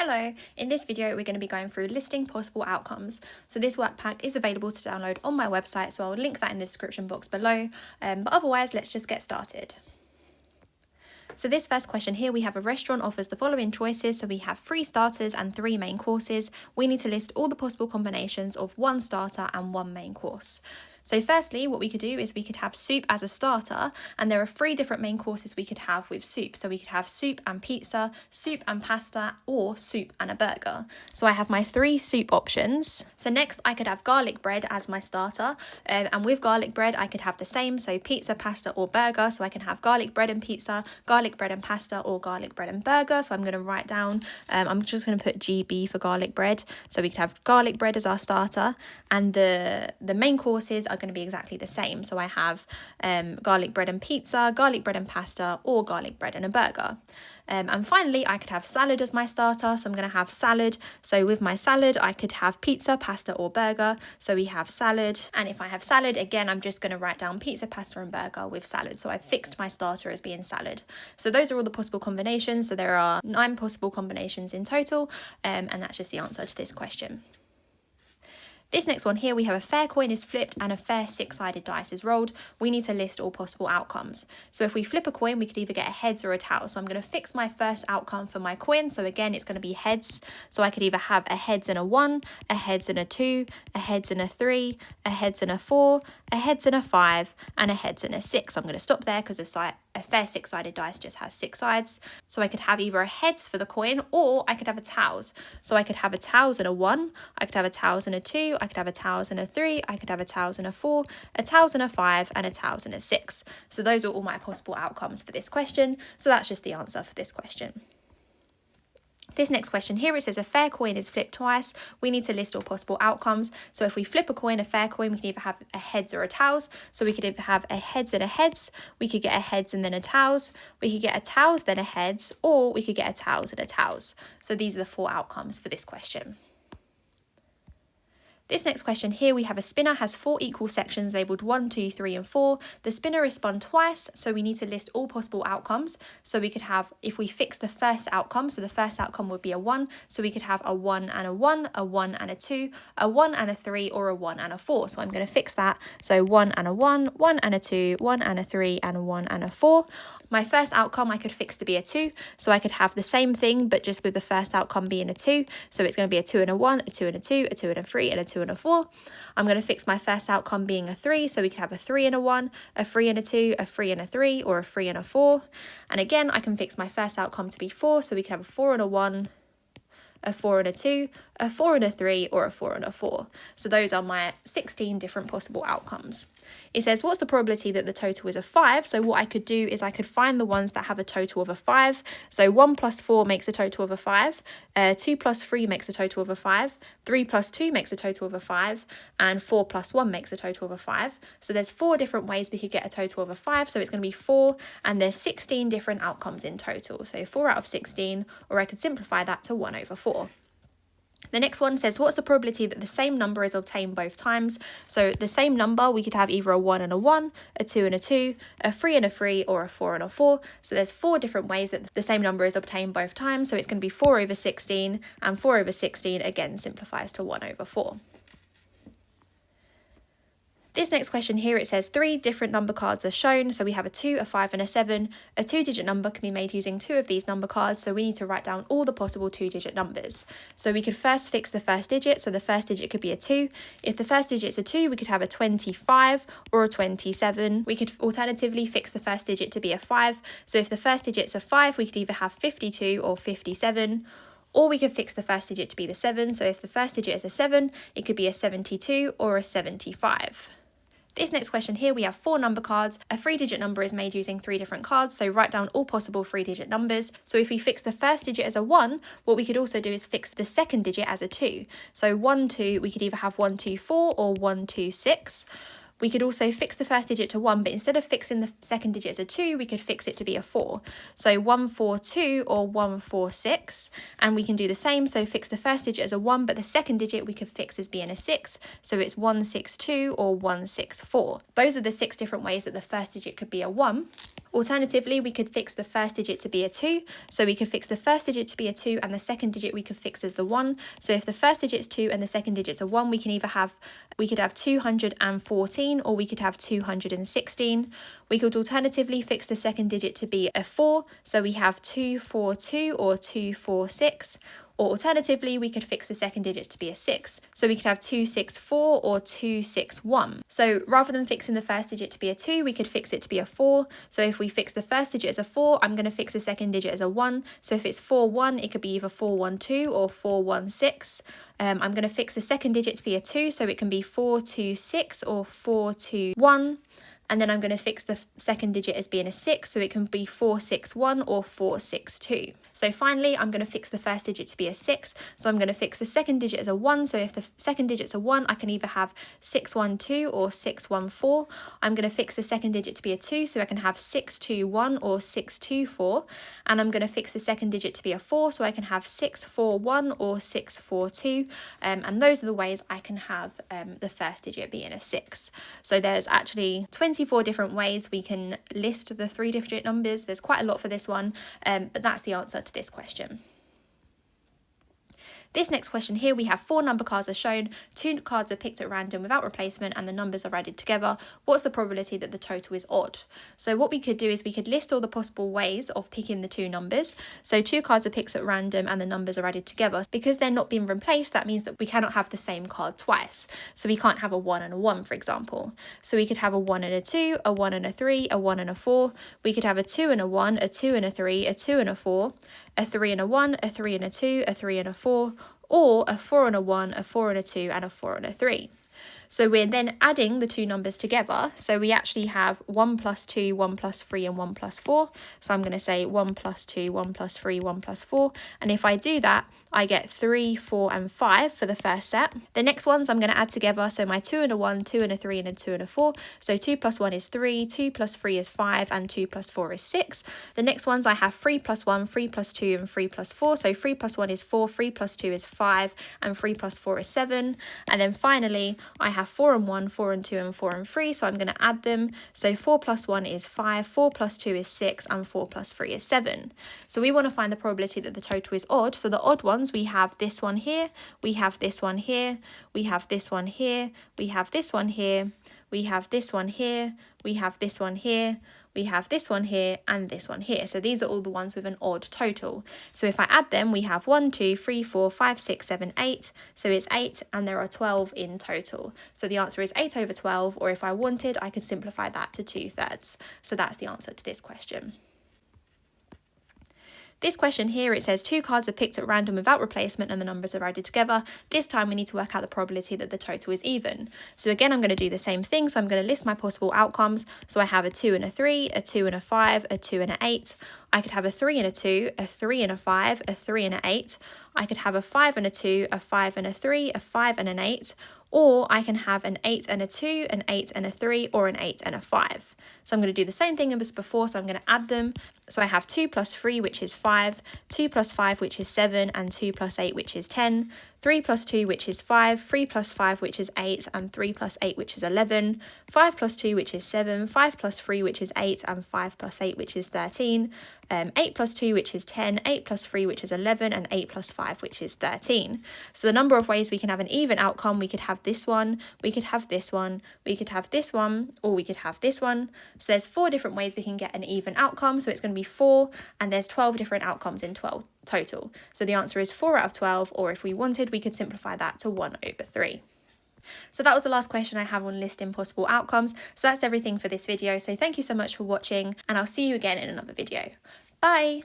Hello, in this video we're going to be going through listing possible outcomes. So this workpack is available to download on my website, so I'll link that in the description box below, but otherwise let's just get started. So this first question here, we have a restaurant offers the following choices. So we have 3 starters and 3 main courses. We need to list all the possible combinations of 1 starter and 1 main course. So firstly, what we could do is we could have soup as a starter, and there are 3 different main courses we could have with soup. So we could have soup and pizza, soup and pasta, or soup and a burger. So I have my 3 soup options. So next I could have garlic bread as my starter, and with garlic bread I could have the same, so pizza, pasta, or burger. So I can have garlic bread and pizza, garlic bread and pasta, or garlic bread and burger. So I'm going to write down, I'm just going to put GB for garlic bread. So we could have garlic bread as our starter, and the main courses are going to be exactly the same. So I have garlic bread and pizza, garlic bread and pasta, or garlic bread and a burger. And finally, I could have salad as my starter. So I'm going to have salad. So with my salad, I could have pizza, pasta, or burger. So we have salad. And if I have salad, again, I'm just going to write down pizza, pasta, and burger with salad. So I've fixed my starter as being salad. So those are all the possible combinations. So there are 9 possible combinations in total. And that's just the answer to this question. This next one here, we have a fair coin is flipped and a fair 6-sided dice is rolled. We need to list all possible outcomes. So if we flip a coin, we could either get a heads or a tails. So I'm going to fix my first outcome for my coin. So again, it's going to be heads. So I could either have a heads and a 1, a heads and a 2, a heads and a 3, a heads and a 4, a heads and a 5, and a heads and a 6. I'm going to stop there because a fair 6-sided dice just has 6 sides. So I could have either a heads for the coin, or I could have a tails. So I could have a tails and a 1, I could have a tails and a 2, I could have a tails and a 3, I could have a tails and a 4, a tails and a 5, and a tails and a 6. So those are all my possible outcomes for this question. So that's just the answer for this question. This next question here, it says a fair coin is flipped twice. We need to list all possible outcomes. So if we flip a coin, a fair coin, we can either have a heads or a tails. So we could either have a heads and a heads, we could get a heads and then a tails, we could get a tails then a heads, or we could get a tails and a tails. So these are the 4 outcomes for this question. This next question here, we have a spinner has 4 equal sections labelled 1, 2, 3, and 4. The spinner is spun twice, so we need to list all possible outcomes. So we could have, if we fix the first outcome, so the first outcome would be a 1, so we could have a 1 and a 1, a 1 and a 2, a 1 and a 3, or a 1 and a 4. So I'm going to fix that. So 1 and a 1, 1 and a 2, 1 and a 3, and a 1 and a 4. My first outcome I could fix to be a 2, so I could have the same thing, but just with the first outcome being a 2. So it's going to be a 2 and a 1, a 2 and a 2, a 2 and a 3, and a 2 and a 4. I'm going to fix my first outcome being a 3, so we could have a 3 and a 1, a 3 and a 2, a 3 and a 3, or a 3 and a 4. And again, I can fix my first outcome to be 4, so we could have a 4 and a 1, a 4 and a 2, a 4 and a 3, or a 4 and a 4. So those are my 16 different possible outcomes. It says, what's the probability that the total is a 5? So what I could do is I could find the ones that have a total of a 5. So 1 plus 4 makes a total of a 5, 2 plus 3 makes a total of a 5, 3 plus 2 makes a total of a 5, and 4 plus 1 makes a total of a 5. So there's 4 different ways we could get a total of a 5. So it's going to be 4, and there's 16 different outcomes in total. So 4 out of 16, or I could simplify that to 1 over 4. The next one says, what's the probability that the same number is obtained both times? So the same number, we could have either a 1 and a 1, a 2 and a 2, a 3 and a 3, or a 4 and a 4. So there's 4 different ways that the same number is obtained both times. So it's going to be 4 over 16, and 4 over 16 again simplifies to 1 over 4. This next question here, it says 3 different number cards are shown. So we have a 2, a 5, and a 7. A 2-digit number can be made using 2 of these number cards. So we need to write down all the possible 2-digit numbers. So we could first fix the first digit. So the first digit could be a 2. If the first digit's a 2, we could have a 25 or a 27. We could alternatively fix the first digit to be a 5. So if the first digit's a 5, we could either have 52 or 57. Or we could fix the first digit to be the 7. So if the first digit is a 7, it could be a 72 or a 75. This next question here, we have 4 number cards. A 3-digit number is made using 3 different cards, so write down all possible 3-digit numbers. So if we fix the first digit as a 1, what we could also do is fix the second digit as a 2. So 1, 2, we could either have 1, 2, 4 or 1, 2, 6. We could also fix the first digit to 1, but instead of fixing the second digit as a 2, we could fix it to be a 4. So 142 or 146, and we can do the same. So fix the first digit as a 1, but the second digit we could fix as being a 6. So it's 162 or 164. Those are the 6 different ways that the first digit could be a 1. Alternatively, we could fix the first digit to be a 2. So we could fix the first digit to be a 2 and the second digit we could fix as the 1. So if the first digit's 2 and the second digit's a 1, we could have 214 or we could have 216. We could alternatively fix the second digit to be a 4. So we have 242 or 246. Or alternatively, we could fix the second digit to be a 6. So we could have 264 or 261. So rather than fixing the first digit to be a 2, we could fix it to be a 4. So if we fix the first digit as a 4, I'm going to fix the second digit as a 1. So if it's 41, it could be either 412 or 416. I'm going to fix the second digit to be a 2, so it can be 426 or 421. And then I'm going to fix the second digit as being a 6, so it can be 461 or 462. So finally, I'm going to fix the first digit to be a 6, so I'm going to fix the second digit as a 1, so if the second digit's a 1, I can either have 612 or 614. I'm going to fix the second digit to be a 2, so I can have 621 or 624. And I'm going to fix the second digit to be a 4, so I can have 641 or 642. And those are the ways I can have the first digit being a 6. So there's actually 24 different ways we can list the 3-digit numbers. There's quite a lot for this one, but that's the answer to this question. This next question here, we have 4 number cards are shown, 2 cards are picked at random without replacement and the numbers are added together. What's the probability that the total is odd? So what we could do is we could list all the possible ways of picking the 2 numbers. So 2 cards are picked at random and the numbers are added together. Because they're not being replaced, that means that we cannot have the same card twice. So we can't have a 1 and a 1, for example. So we could have a 1 and a 2, a 1 and a 3, a 1 and a 4. We could have a 2 and a 1, a 2 and a 3, a 2 and a 4, a 3 and a 1, a 3 and a 2, a 3 and a 4, or a 4 and a 1, a 4 and a 2, and a 4 and a 3. So we're then adding the 2 numbers together. So we actually have 1 plus 2, 1 plus 3, and 1 plus 4. So I'm going to say 1 plus 2, 1 plus 3, 1 plus 4. And if I do that, I get 3, 4, and 5 for the first set. The next ones I'm going to add together. So my 2 and a 1, 2 and a 3, and a 2 and a 4. So 2 plus 1 is 3, 2 plus 3 is 5, and 2 plus 4 is 6. The next ones I have 3 plus 1, 3 plus 2, and 3 plus 4. So 3 plus 1 is 4, 3 plus 2 is 5, and 3 plus 4 is 7. And then finally, I have 4 and 1, 4 and 2, and 4 and 3. So I'm going to add them. So 4 plus 1 is 5, 4 plus 2 is 6, and 4 plus 3 is 7. So we want to find the probability that the total is odd. So the odd ones, we have this one here, we have this one here, we have this one here, we have this one here, we have this one here, we have this one here, we have this one here, and this one here. So these are all the ones with an odd total. So if I add them, we have 1, 2, 3, 4, 5, 6, 7, 8. So it's 8, and there are 12 in total. So the answer is 8 over 12, or if I wanted, I could simplify that to 2/3. So that's the answer to this question. This question here, it says 2 cards are picked at random without replacement and the numbers are added together. This time we need to work out the probability that the total is even. So again, I'm going to do the same thing. So I'm going to list my possible outcomes. So I have a 2 and a 3, a 2 and a 5, a 2 and a 8. I could have a 3 and a 2, a 3 and a 5, a 3 and a 8. I could have a 5 and a 2, a 5 and a 3, a 5 and an 8. Or I can have an 8 and a 2, an 8 and a 3, or an 8 and a 5. So I'm going to do the same thing as before, so I'm going to add them. So I have 2 plus 3, which is 5, 2 plus 5, which is 7, and 2 plus 8, which is 10, 3 plus 2, which is 5, 3 plus 5, which is 8, and 3 plus 8, which is 11, 5 plus 2, which is 7, 5 plus 3, which is 8, and 5 plus 8, which is 13, 8 plus 2, which is 10, 8 plus 3, which is 11, and 8 plus 5, which is 13. So the number of ways we can have an even outcome, we could have this one, we could have this one, we could have this one, or we could have this one. So there's 4 different ways we can get an even outcome. So it's going to be 4, and there's 12 different outcomes in 12 total. So the answer is 4 out of 12, or if we wanted, we could simplify that to 1 over 3. So that was the last question I have on listing possible outcomes. So that's everything for this video. So thank you so much for watching, and I'll see you again in another video. Bye!